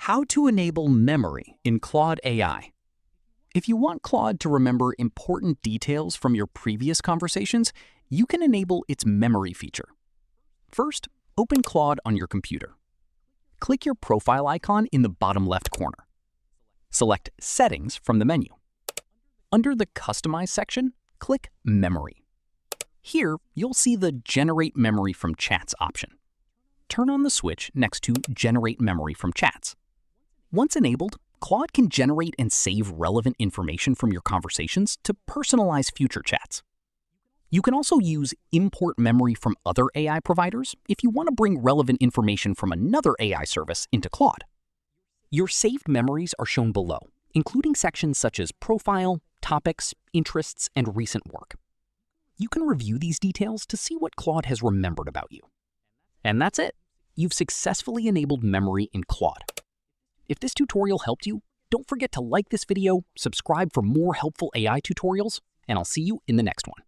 How to enable memory in Claude AI. If you want Claude to remember important details from your previous conversations, you can enable its memory feature. First, open Claude on your computer. Click your profile icon in the bottom left corner. Select Settings from the menu. Under the Customize section, click Memory. Here, you'll see the Generate Memory from Chats option. Turn on the switch next to Generate Memory from Chats. Once enabled, Claude can generate and save relevant information from your conversations to personalize future chats. You can also use Import Memory from other AI providers if you want to bring relevant information from another AI service into Claude. Your saved memories are shown below, including sections such as Profile, Topics, Interests, and Recent Work. You can review these details to see what Claude has remembered about you. And that's it. You've successfully enabled memory in Claude. If this tutorial helped you, don't forget to like this video, subscribe for more helpful AI tutorials, and I'll see you in the next one.